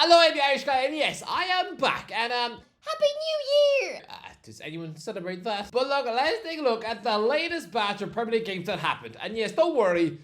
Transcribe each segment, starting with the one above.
Hello, I'm the Irish guy, and yes, I am back, and Happy New Year! Does anyone celebrate that? But look, let's take a look at the latest batch of Premier League games that happened. And yes, don't worry,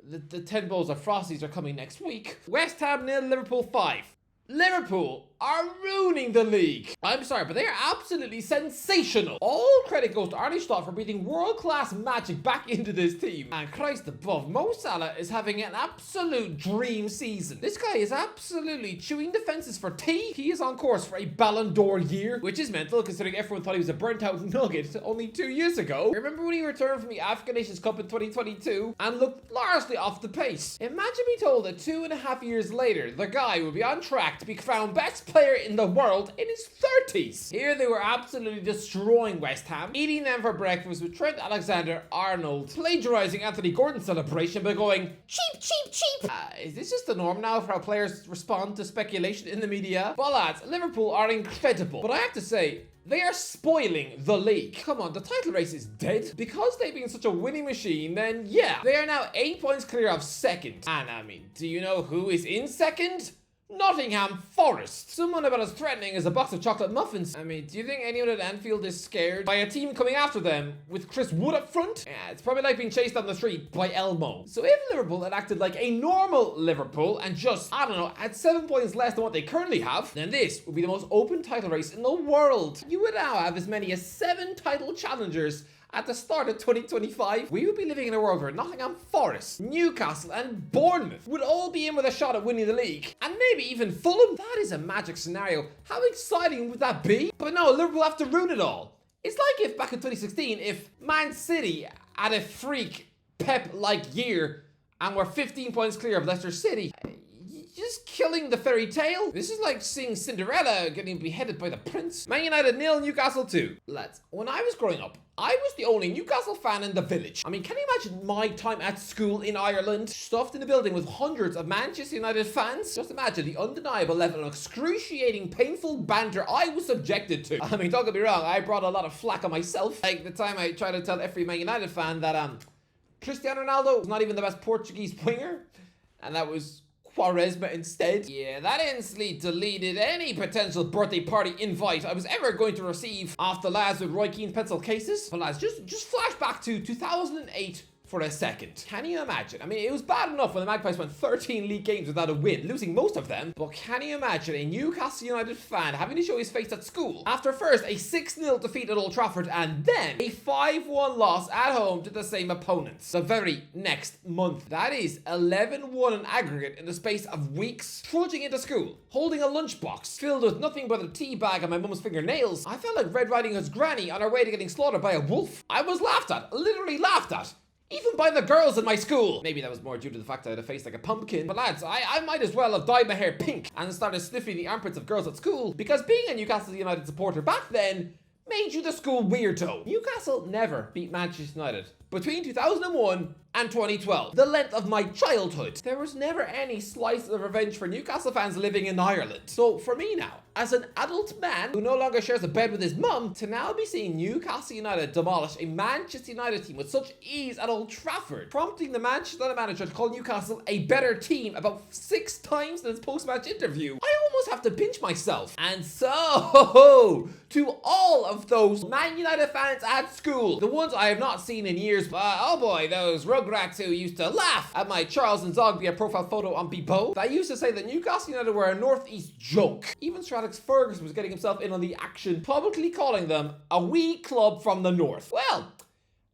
the 10 bowls of Frosties are coming next week. West Ham 0, Liverpool 5. Liverpool are ruining the league. I'm sorry, but they are absolutely sensational. All credit goes to Arne Slot for breathing world-class magic back into this team. And Christ above, Mo Salah is having an absolute dream season. This guy is absolutely chewing the fences for tea. He is on course for a Ballon d'Or year, which is mental considering everyone thought he was a burnt-out nugget only 2 years ago. Remember when he returned from the African Nations Cup in 2022 and looked largely off the pace? Imagine being told that 2.5 years later, the guy will be on track to be crowned best player in the world in his 30s. Here they were absolutely destroying West Ham, eating them for breakfast with Trent Alexander-Arnold plagiarizing Anthony Gordon's celebration by going, cheap, cheap, cheap. Is this just the norm now for how players respond to speculation in the media? But lads, Liverpool are incredible. But I have to say, they are spoiling the league. Come on, the title race is dead. Because they've been such a winning machine, then yeah, they are now 8 points clear of second. And I mean, do you know who is in second? Nottingham Forest. Someone about as threatening as a box of chocolate muffins. I mean, do you think anyone at Anfield is scared by a team coming after them with Chris Wood up front? Yeah, it's probably like being chased down the street by Elmo. So if Liverpool had acted like a normal Liverpool and just, I don't know, had 7 points less than what they currently have, then this would be the most open title race in the world. You would now have as many as 7 title challengers at the start of 2025. We would be living in a world where Nottingham Forest, Newcastle and Bournemouth would all be in with a shot at winning the league. And maybe even Fulham. That is a magic scenario. How exciting would that be? But no, Liverpool have to ruin it all. It's like if back in 2016, if Man City had a freak Pep-like year and were 15 points clear of Leicester City. Just killing the fairy tale. This is like seeing Cinderella getting beheaded by the prince. Man United 0, Newcastle 2. Lads, when I was growing up, I was the only Newcastle fan in the village. I mean, can you imagine my time at school in Ireland? Stuffed in a building with hundreds of Manchester United fans? Just imagine the undeniable level of excruciating, painful banter I was subjected to. I mean, don't get me wrong, I brought a lot of flack on myself. Like the time I tried to tell every Man United fan that Cristiano Ronaldo was not even the best Portuguese winger. And that was Quaresma instead. Yeah, that instantly deleted any potential birthday party invite I was ever going to receive off the lads with Roy Keane's pencil cases. But lads, just flash back to 2008 for a second. Can you imagine? I mean, it was bad enough when the Magpies went 13 league games without a win, losing most of them. But can you imagine a Newcastle United fan having to show his face at school after first a 6-0 defeat at Old Trafford and then a 5-1 loss at home to the same opponents the very next month? That is 11-1 in aggregate in the space of weeks. Trudging into school, holding a lunchbox filled with nothing but a tea bag and my mum's fingernails. I felt like Red Riding Hood's granny on her way to getting slaughtered by a wolf. I was laughed at, literally laughed at. Even by the girls in my school. Maybe that was more due to the fact that I had a face like a pumpkin. But lads, I might as well have dyed my hair pink and started sniffing the armpits of girls at school, because being a Newcastle United supporter back then made you the school weirdo. Newcastle never beat Manchester United between 2001 and 2012, the length of my childhood. There was never any slice of revenge for Newcastle fans living in Ireland. So for me now, as an adult man who no longer shares a bed with his mum, to now be seeing Newcastle United demolish a Manchester United team with such ease at Old Trafford, prompting the Manchester United manager to call Newcastle a better team about 6 times in his post-match interview, I almost have to pinch myself. And so, to all of those Man United fans at school, the ones I have not seen in years, but oh boy, those Rugrats who used to laugh at my Charles and Zogbia profile photo on Bebo, that used to say that Newcastle United were a northeast joke. Even Alex Ferguson was getting himself in on the action, publicly calling them a wee club from the north. Well,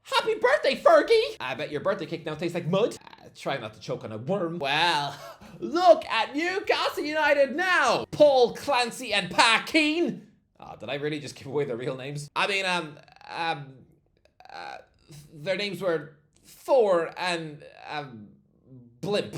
happy birthday, Fergie! I bet your birthday cake now tastes like mud. Try not to choke on a worm. Well, look at Newcastle United now! Paul Clancy and Pa Keane. Did I really just give away their real names? I mean, their names were Thor and Blimp.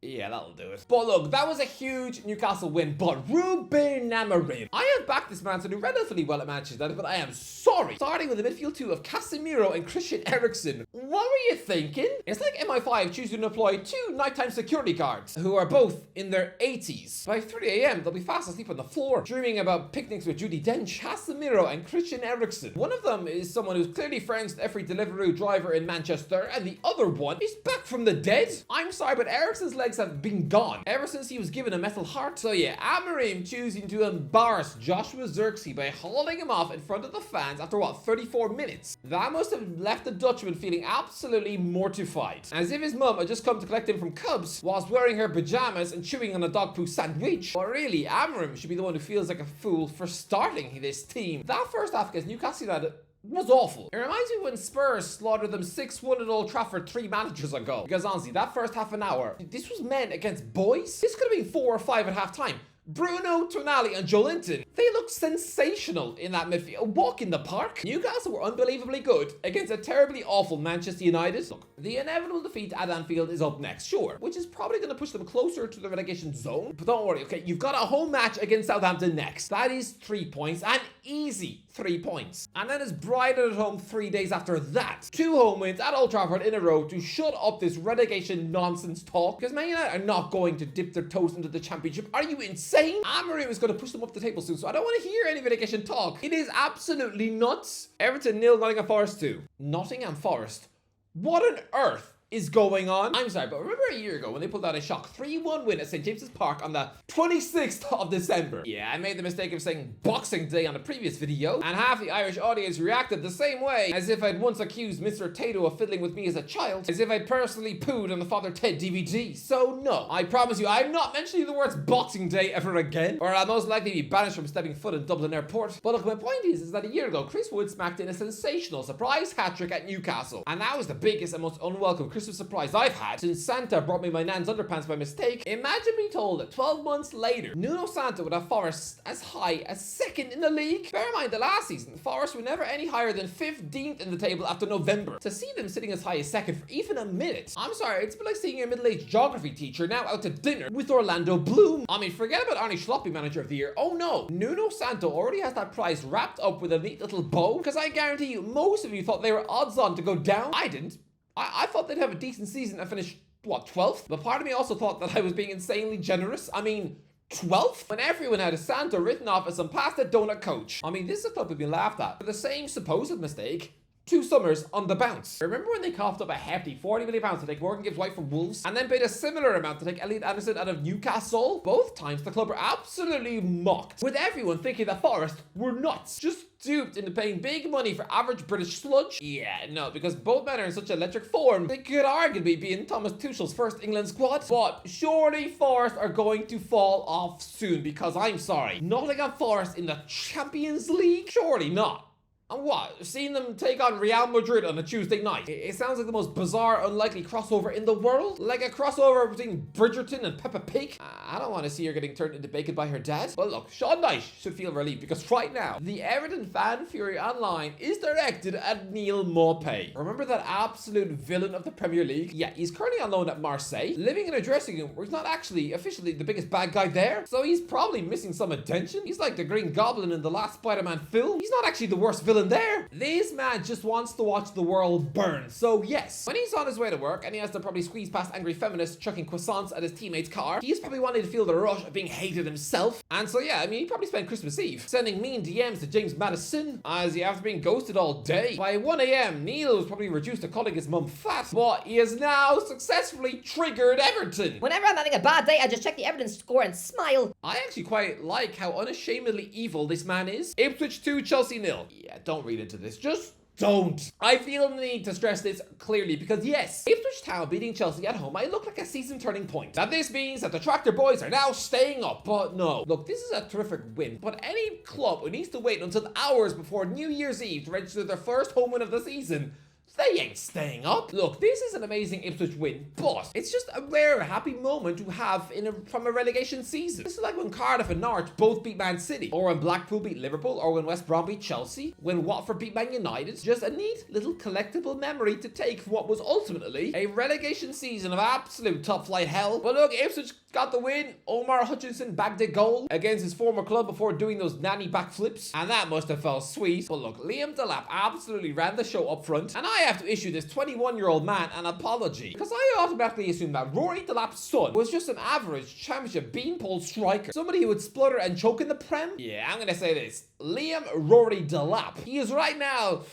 Yeah, that'll do it. But look, that was a huge Newcastle win, but Ruben Amorim. I have backed this man to do relatively well at Manchester United, but I am sorry. Starting with the midfield two of Casemiro and Christian Eriksen. What were you thinking? It's like MI5 choosing to employ 2 nighttime security guards who are both in their 80s. By 3 a.m, they'll be fast asleep on the floor, dreaming about picnics with Judi Dench. Casemiro and Christian Eriksen. One of them is someone who's clearly friends with every Deliveroo driver in Manchester, and the other one is back from the dead. I'm sorry, but Eriksen's leg legs have been gone ever since he was given a metal heart. So yeah, Amorim choosing to embarrass Joshua Zirkzee by hauling him off in front of the fans after what, 34 minutes? That must have left the Dutchman feeling absolutely mortified, as if his mum had just come to collect him from Cubs whilst wearing her pajamas and chewing on a dog poo sandwich. But really, Amorim should be the one who feels like a fool for starting this team. That first half against Newcastle United was awful. It reminds me when Spurs slaughtered them 6-1 at Old Trafford 3 managers ago. Because honestly, that first half an hour, this was men against boys. This could have been 4 or 5 at half time. Bruno, Tonali and Joelinton, they looked sensational in that midfield. A walk in the park. Newcastle were unbelievably good against a terribly awful Manchester United. Look, the inevitable defeat at Anfield is up next, sure, which is probably going to push them closer to the relegation zone. But don't worry, okay, you've got a home match against Southampton next. That is 3 points, an easy 3 points. And then it's Brighton at home 3 days after that. 2 home wins at Old Trafford in a row to shut up this relegation nonsense talk, because Man United are not going to dip their toes into the Championship. Are you insane? Amorim is going to push them up the table soon, so I don't want to hear any relegation talk. It is absolutely nuts. Everton 0, Nottingham Forest 2. Nottingham Forest? What on earth is going on? I'm sorry, but remember a year ago when they pulled out a shock 3-1 win at St. James's Park on the 26th of December? Yeah, I made the mistake of saying Boxing Day on the previous video, and half the Irish audience reacted the same way, as if I'd once accused Mr. Tato of fiddling with me as a child, as if I'd personally pooed on the Father Ted DVD. So no, I promise you, I'm not mentioning the words Boxing Day ever again, or I'll most likely be banished from stepping foot in Dublin Airport. But look, my point is that a year ago, Chris Wood smacked in a sensational surprise hat-trick at Newcastle, and that was the biggest and most unwelcome Christmas surprise I've had since Santa brought me my nan's underpants by mistake. Imagine being told that 12 months later, Nuno Santo would have Forest as high as 2nd in the league. Bear in mind that last season, Forest were never any higher than 15th in the table after November. To see them sitting as high as 2nd for even a minute, I'm sorry, it's been like seeing your middle-aged geography teacher now out to dinner with Orlando Bloom. I mean, forget about Arnie Schloppy Manager of the Year. Oh no, Nuno Santo already has that prize wrapped up with a neat little bow, because I guarantee you, most of you thought they were odds on to go down. I didn't. I thought they'd have a decent season and finish, what, 12th? But part of me also thought that I was being insanely generous. I mean, 12th? When everyone had a Santa written off as some pasta donut coach. I mean, this is a club we've been laughed at for the same supposed mistake 2 summers on the bounce. Remember when they coughed up a hefty £40 million to take Morgan Gibbs White from Wolves, and then paid a similar amount to take Elliot Anderson out of Newcastle? Both times the club were absolutely mocked, with everyone thinking that Forest were nuts, just duped into paying big money for average British sludge. Yeah, no, because both men are in such electric form, they could arguably be in Thomas Tuchel's first England squad. But surely Forest are going to fall off soon, because I'm sorry, Nottingham Forest in the Champions League? Surely not. And what? Seeing them take on Real Madrid on a Tuesday night? It sounds like the most bizarre, unlikely crossover in the world. Like a crossover between Bridgerton and Peppa Pig. I don't want to see her getting turned into bacon by her dad. But look, Sean Dyche should feel relieved, because right now, the Everton fan fury online is directed at Neil Maupay. Remember that absolute villain of the Premier League? Yeah, he's currently on loan at Marseille, living in a dressing room where he's not actually officially the biggest bad guy there. So he's probably missing some attention. He's like the Green Goblin in the last Spider-Man film. He's not actually the worst villain there. This man just wants to watch the world burn. So yes, when he's on his way to work and he has to probably squeeze past angry feminists chucking croissants at his teammate's car, he's probably wanting to feel the rush of being hated himself. And so yeah, I mean, he probably spent Christmas Eve sending mean DMs to James Madison, as he after being ghosted all day. By 1 a.m, Neil was probably reduced to calling his mum fat, but he has now successfully triggered Everton. Whenever I'm having a bad day, I just check the Everton score and smile. I actually quite like how unashamedly evil this man is. Ipswich 2, Chelsea 0. Yeah, don't read into this. Just don't. I feel the need to stress this clearly, because yes, Ipswich Town beating Chelsea at home might look like a season turning point. Now this means that the Tractor Boys are now staying up, but no. Look, this is a terrific win, but any club who needs to wait until hours before New Year's Eve to register their first home win of the season, they ain't staying up. Look, this is an amazing Ipswich win, but it's just a rare, happy moment to have from a relegation season. This is like when Cardiff and Norwich both beat Man City, or when Blackpool beat Liverpool, or when West Brom beat Chelsea, when Watford beat Man United. Just a neat little collectible memory to take from what was ultimately a relegation season of absolute top-flight hell. But look, Ipswich got the win. Omar Hutchinson bagged a goal against his former club before doing those nanny backflips, and that must have felt sweet. But look, Liam Delap absolutely ran the show up front, and I have to issue this 21-year-old man an apology, because I automatically assumed that Rory Delap's son was just an average championship beanpole striker, somebody who would splutter and choke in the Prem. Yeah, I'm gonna say this. Liam Rory Delap, he is right now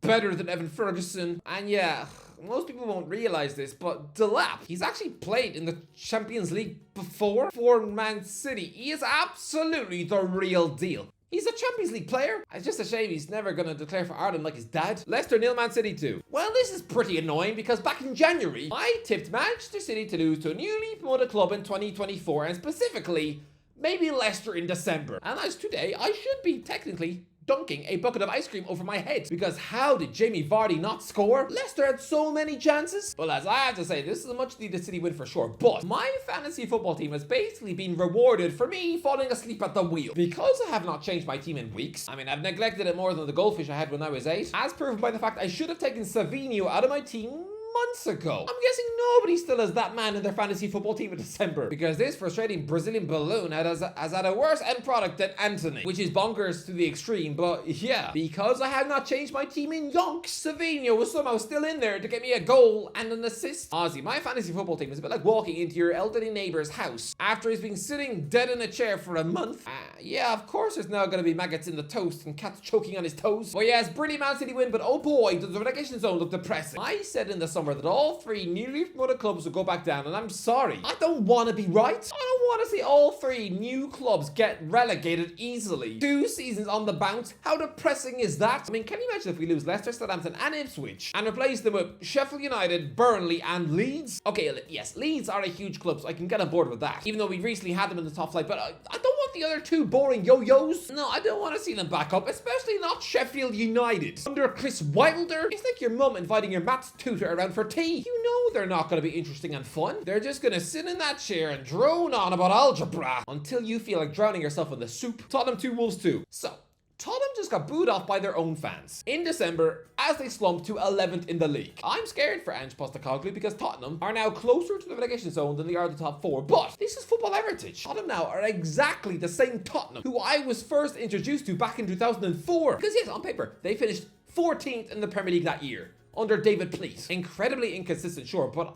better than Evan Ferguson, and yeah, most people won't realize this, but Delap, he's actually played in the Champions League before for Man City. He is absolutely the real deal. He's a Champions League player. It's just a shame he's never going to declare for Ireland like his dad. Leicester 0, Man City 2. Well, this is pretty annoying because back in January, I tipped Manchester City to lose to a newly promoted club in 2024, and specifically, maybe Leicester in December. And as today, I should be technically dunking a bucket of ice cream over my head, because how did Jamie Vardy not score? Leicester had so many chances. Well, as I have to say, this is a much needed City win for sure, but my fantasy football team has basically been rewarded for me falling asleep at the wheel. Because I have not changed my team in weeks, I mean, I've neglected it more than the goldfish I had when I was 8, as proven by the fact I should have taken Savinho out of my team months ago. I'm guessing nobody still has that man in their fantasy football team in December, because this frustrating Brazilian balloon has had a worse end product than Anthony, which is bonkers to the extreme. But yeah, because I have not changed my team in yonks, Savinho was somehow still in there to get me a goal and an assist. Honestly, my fantasy football team is a bit like walking into your elderly neighbor's house after he's been sitting dead in a chair for a month. Yeah, of course there's now going to be maggots in the toast and cats choking on his toes. But yes, brilliant Man City win, but oh boy, does the relegation zone look depressing. I said in the summer that all 3 newly promoted clubs would go back down, and I'm sorry, I don't want to be right. I don't want to see all 3 new clubs get relegated easily. 2 seasons on the bounce. How depressing is that? I mean, can you imagine if we lose Leicester, Southampton and Ipswich and replace them with Sheffield United, Burnley and Leeds? Okay, yes, Leeds are a huge club, so I can get on board with that, even though we recently had them in the top flight, but I don't want the other 2 boring yo-yos. No, I don't want to see them back up, especially not Sheffield United under Chris Wilder. It's like your mum inviting your maths tutor around for tea. You know they're not going to be interesting and fun. They're just going to sit in that chair and drone on about algebra until you feel like drowning yourself in the soup. Tottenham 2, Wolves 2. So, Tottenham just got booed off by their own fans in December as they slumped to 11th in the league. I'm scared for Ange Postecoglou because Tottenham are now closer to the relegation zone than they are the top 4. But this is football heritage. Tottenham now are exactly the same Tottenham who I was first introduced to back in 2004. Because yes, on paper, they finished 14th in the Premier League that year under David Pleat. Incredibly inconsistent, sure, but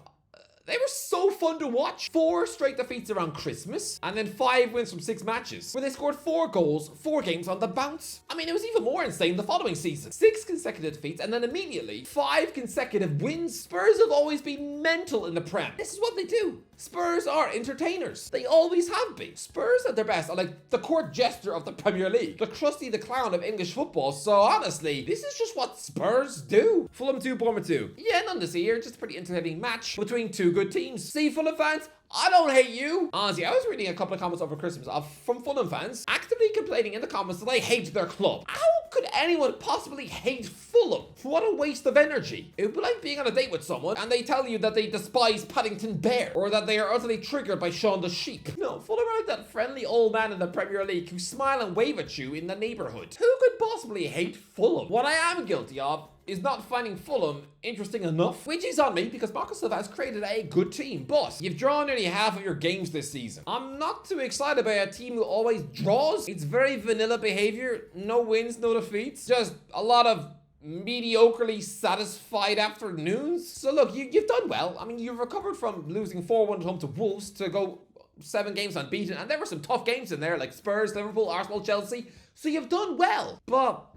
they were so fun to watch. 4 straight defeats around Christmas, and then 5 wins from 6 matches, where they scored 4 goals, 4 games on the bounce. I mean, it was even more insane the following season. 6 consecutive defeats, and then immediately 5 consecutive wins. Spurs have always been mental in the Prem. This is what they do. Spurs are entertainers. They always have been. Spurs at their best are like the court jester of the Premier League, the Krusty the Clown of English football. So honestly, this is just what Spurs do. Fulham 2, Bournemouth 2. Yeah, none to see here. Just a pretty entertaining match between 2 good teams. See, Fulham fans, I don't hate you. Honestly, I was reading a couple of comments over Christmas from Fulham fans actively complaining in the comments that I hate their club. How could anyone possibly hate Fulham? What a waste of energy. It would be like being on a date with someone and they tell you that they despise Paddington Bear or that they are utterly triggered by Shaun the Sheep. No, Fulham are like that friendly old man in the Premier League who smile and wave at you in the neighbourhood. Who could possibly hate Fulham? What I am guilty of is not finding Fulham interesting enough, which is on me because Marco Silva has created a good team. But you've drawn nearly half of your games this season. I'm not too excited by a team who always draws. It's very vanilla behavior. No wins, no defeats. Just a lot of mediocrely satisfied afternoons. So look, you've done well. I mean, you've recovered from losing 4-1 at home to Wolves to go 7 games unbeaten. And there were some tough games in there like Spurs, Liverpool, Arsenal, Chelsea. So you've done well. But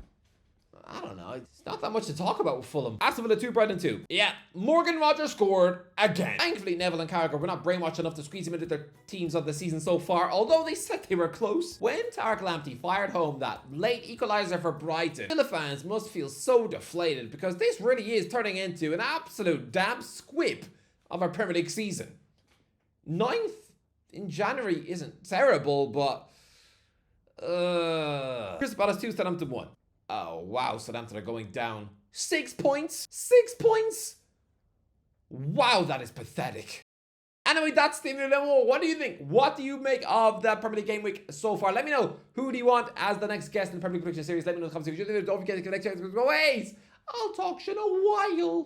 I don't know, it's not that much to talk about with Fulham. Aston Villa 2, Brighton 2. Yeah, Morgan Rogers scored again. Thankfully, Neville and Carragher were not brainwashed enough to squeeze him into their teams of the season so far, although they said they were close. When Tarek Lamptey fired home that late equaliser for Brighton, Villa fans must feel so deflated because this really is turning into an absolute damn squib of our Premier League season. 9th in January isn't terrible, but Crystal Palace 2, Southampton 1. Oh, wow, Southampton are going down. 6 points? 6 points? Wow, that is pathetic. Anyway, that's the level. What do you think? What do you make of that Premier League game week so far? Let me know. Who do you want as the next guest in the Premier League prediction series? Let me know in the comments section. Don't forget to connect with me. I'll talk shit a while.